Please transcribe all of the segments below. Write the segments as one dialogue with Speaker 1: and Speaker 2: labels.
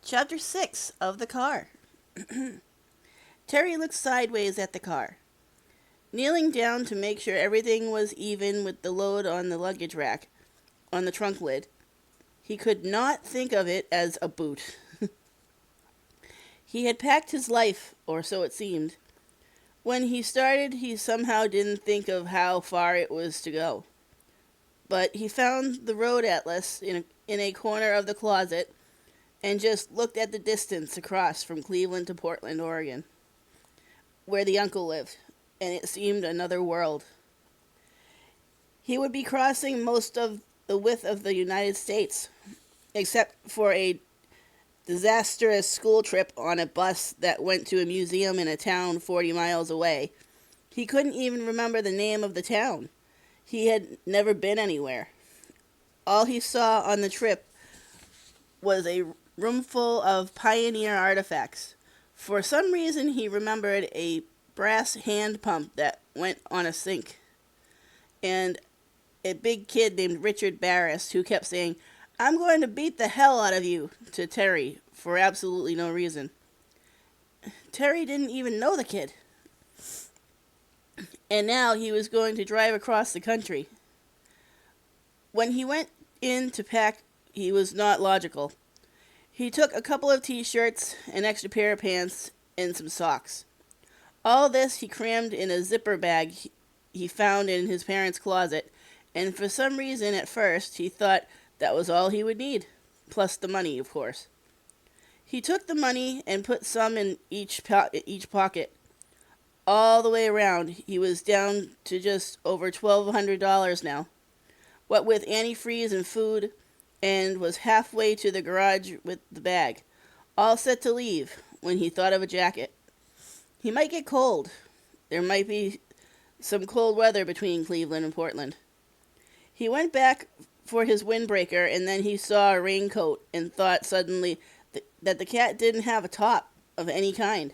Speaker 1: Chapter 6 of the car. Terry looked sideways at the car, kneeling down to make sure everything was even with the load on the luggage rack on the trunk lid. He could not think of it as a boot. He had packed his life, or so it seemed. When he started, he somehow didn't think of how far it was to go. But he found the road atlas in a corner of the closet and just looked at the distance across from Cleveland to Portland, Oregon, where the uncle lived, and it seemed another world. He would be crossing most of the width of the United States, except for a disastrous school trip on a bus that went to a museum in a town 40 miles away. He couldn't even remember the name of the town. He had never been anywhere. All he saw on the trip was a room full of pioneer artifacts. For some reason, he remembered a brass hand pump that went on a sink, and a big kid named Richard Barris who kept saying, "I'm going to beat the hell out of you," to Terry for absolutely no reason. Terry didn't even know the kid. And now he was going to drive across the country. When he went in to pack, he was not logical. He took a couple of t-shirts, an extra pair of pants, and some socks. All this he crammed in a zipper bag he found in his parents' closet, and for some reason at first he thought that was all he would need, plus the money, of course. He took the money and put some in each pocket. All the way around, he was down to just over $1,200 now, what with antifreeze and food, and was halfway to the garage with the bag, all set to leave, when he thought of a jacket. He might get cold. There might be some cold weather between Cleveland and Portland. He went back for his windbreaker, and then he saw a raincoat and thought suddenly that the cat didn't have a top of any kind.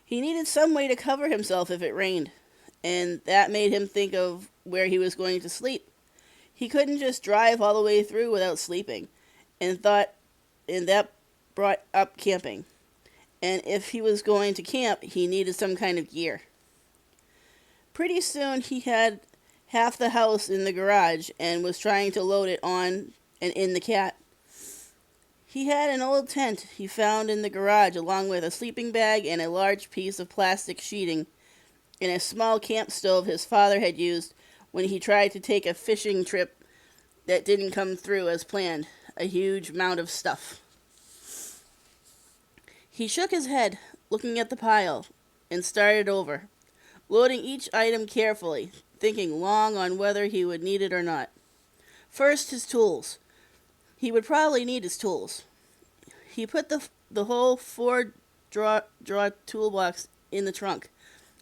Speaker 1: He needed some way to cover himself if it rained, and that made him think of where he was going to sleep. He couldn't just drive all the way through without sleeping, and that brought up camping. And if he was going to camp, he needed some kind of gear. Pretty soon he had half the house in the garage and was trying to load it on and in the cat. He had an old tent he found in the garage along with a sleeping bag and a large piece of plastic sheeting and a small camp stove his father had used when he tried to take a fishing trip that didn't come through as planned, a huge mound of stuff. He shook his head, looking at the pile, and started over, loading each item carefully, thinking long on whether he would need it or not. First, his tools. He would probably need his tools. He put the whole four-drawer toolbox in the trunk,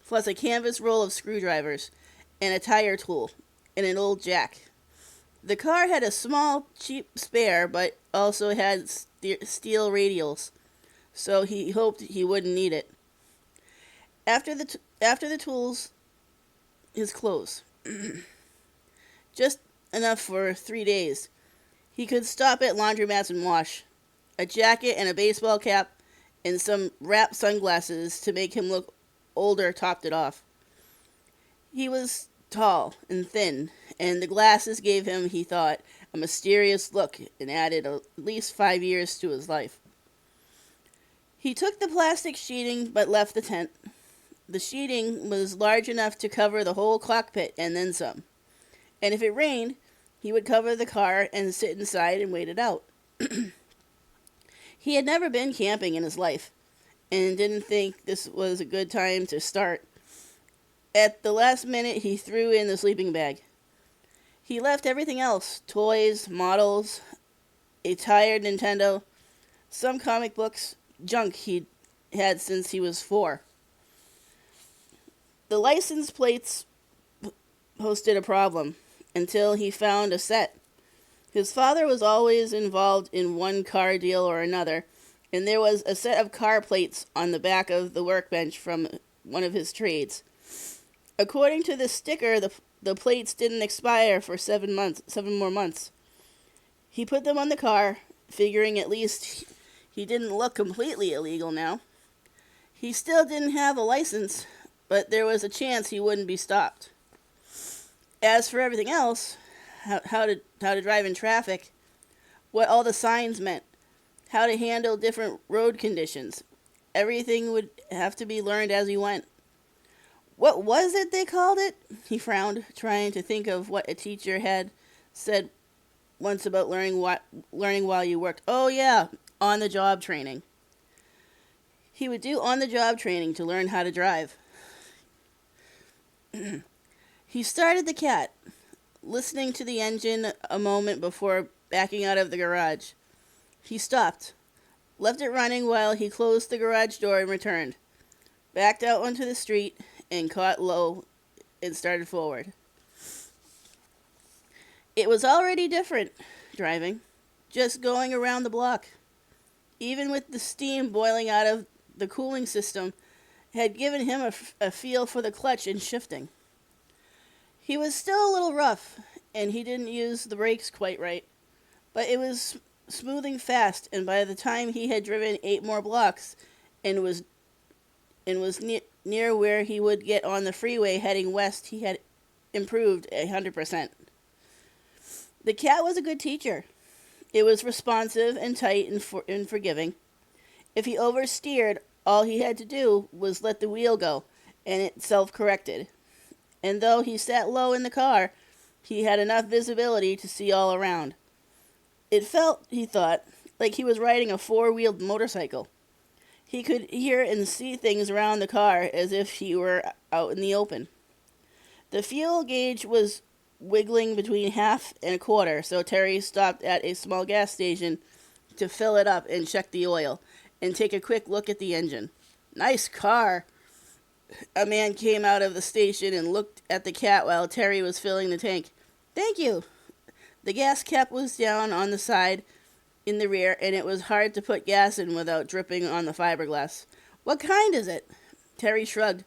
Speaker 1: plus a canvas roll of screwdrivers, and a tire tool, and an old jack. The car had a small, cheap spare, but also had steel radials, so he hoped he wouldn't need it. After the tools, his clothes. Just enough for 3 days. He could stop at laundromats and wash. A jacket and a baseball cap and some wrapped sunglasses to make him look older topped it off. He was tall and thin, and the glasses gave him, he thought, a mysterious look and added at least 5 years to his life. He took the plastic sheeting but left the tent. The sheeting was large enough to cover the whole cockpit and then some. And if it rained, he would cover the car and sit inside and wait it out. He had never been camping in his life and didn't think this was a good time to start. At the last minute, he threw in the sleeping bag. He left everything else, toys, models, a tired Nintendo, some comic books, junk he'd had since he was 4. The license plates posted a problem until he found a set. His father was always involved in one car deal or another, and there was a set of car plates on the back of the workbench from one of his trades. According to the sticker, the plates didn't expire for 7 more months. He put them on the car, figuring at least He didn't look completely illegal now. He still didn't have a license, but there was a chance he wouldn't be stopped. As for everything else, how to drive in traffic, what all the signs meant, how to handle different road conditions, everything would have to be learned as he went. What was it they called it? He frowned, trying to think of what a teacher had said once about learning while you worked. Oh yeah, on the job training. He would do on the job training to learn how to drive. He started the cat, listening to the engine a moment before backing out of the garage. He stopped, left it running while he closed the garage door and returned, backed out onto the street and caught low and started forward. It was already different, driving, just going around the block. Even with the steam boiling out of the cooling system, had given him a feel for the clutch and shifting. He was still a little rough, and he didn't use the brakes quite right, but it was smoothing fast, and by the time he had driven 8 more blocks and was near where he would get on the freeway heading west, he had improved 100%. The cat was a good teacher. It was responsive and tight and forgiving. If he oversteered, all he had to do was let the wheel go, and it self-corrected. And though he sat low in the car, he had enough visibility to see all around. It felt, he thought, like he was riding a 4-wheeled motorcycle. He could hear and see things around the car as if he were out in the open. The fuel gauge was wiggling between half and a quarter, so Terry stopped at a small gas station to fill it up and check the oil, and take a quick look at the engine. Nice car. A man came out of the station and looked at the cat while Terry was filling the tank. Thank you. The gas cap was down on the side in the rear, and it was hard to put gas in without dripping on the fiberglass. What kind is it? Terry shrugged.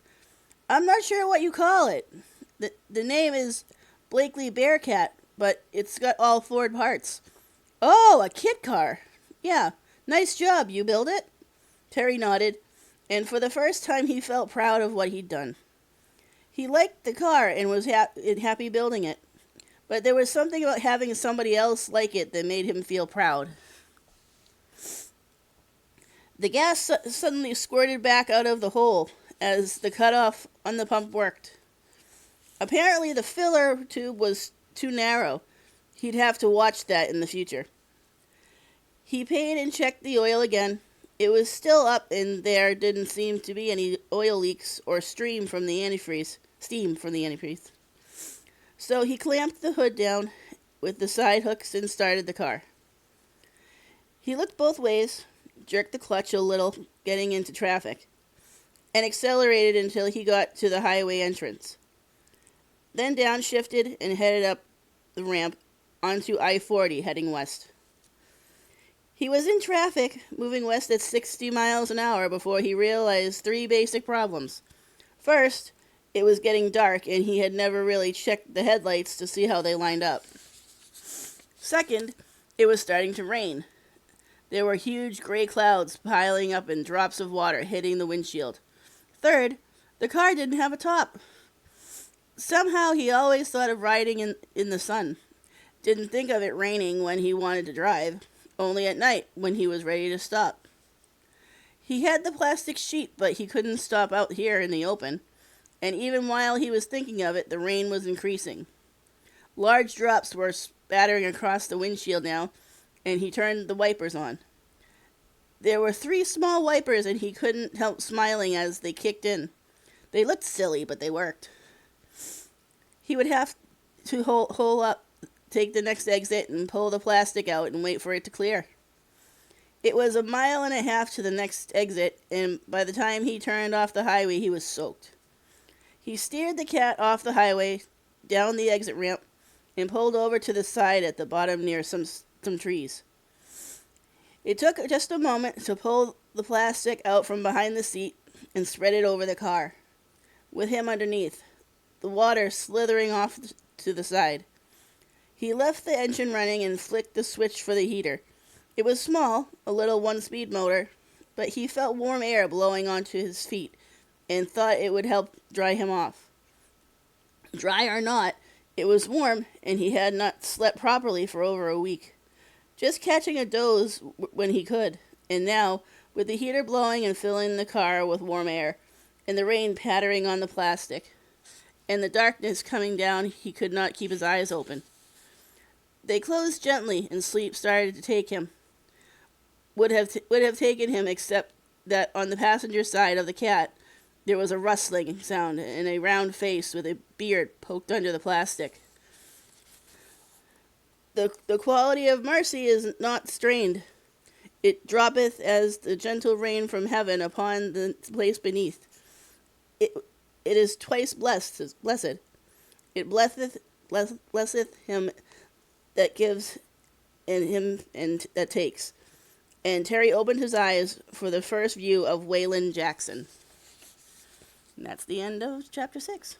Speaker 1: I'm not sure what you call it. The name is Blakely Bearcat, but it's got all Ford parts. Oh, a kit car. Yeah, nice job. You build it? Terry nodded, and for the first time he felt proud of what he'd done. He liked the car and was happy building it, but there was something about having somebody else like it that made him feel proud. The gas suddenly squirted back out of the hole as the cutoff on the pump worked. Apparently the filler tube was too narrow. He'd have to watch that in the future. He paid and checked the oil again. It was still up, and there didn't seem to be any oil leaks or steam from the antifreeze. So he clamped the hood down with the side hooks and started the car. He looked both ways, jerked the clutch a little, getting into traffic, and accelerated until he got to the highway entrance. Then downshifted and headed up the ramp onto I-40 heading west. He was in traffic, moving west at 60 miles an hour before he realized 3 basic problems. First, it was getting dark and he had never really checked the headlights to see how they lined up. Second, it was starting to rain. There were huge gray clouds piling up and drops of water hitting the windshield. Third, the car didn't have a top. Somehow he always thought of riding in the sun. Didn't think of it raining when he wanted to drive, only at night when he was ready to stop. He had the plastic sheet, but he couldn't stop out here in the open, and even while he was thinking of it, the rain was increasing. Large drops were spattering across the windshield now, and he turned the wipers on. There were 3 small wipers, and he couldn't help smiling as they kicked in. They looked silly, but they worked. He would have to hole up, take the next exit, and pull the plastic out and wait for it to clear. It was 1.5 miles to the next exit, and by the time he turned off the highway, he was soaked. He steered the cat off the highway, down the exit ramp, and pulled over to the side at the bottom near some trees. It took just a moment to pull the plastic out from behind the seat and spread it over the car, with him underneath, the water slithering off to the side. He left the engine running and flicked the switch for the heater, It was small, a little one-speed motor, but he felt warm air blowing onto his feet and thought it would help dry him off. Dry or not, it was warm, and he had not slept properly for over a week. Just catching a doze when he could, and now, with the heater blowing and filling the car with warm air, and the rain pattering on the plastic, and the darkness coming down, he could not keep his eyes open. They closed gently, and sleep started to take him. Would have taken him, except that on the passenger side of the cat there was a rustling sound, and a round face with a beard poked under the plastic. The quality of mercy is not strained. It droppeth as the gentle rain from heaven upon the place beneath. It is twice blessed. It blesseth him that gives, and him and that takes. And Terry opened his eyes for the first view of Waylon Jackson. And that's the end of chapter 6.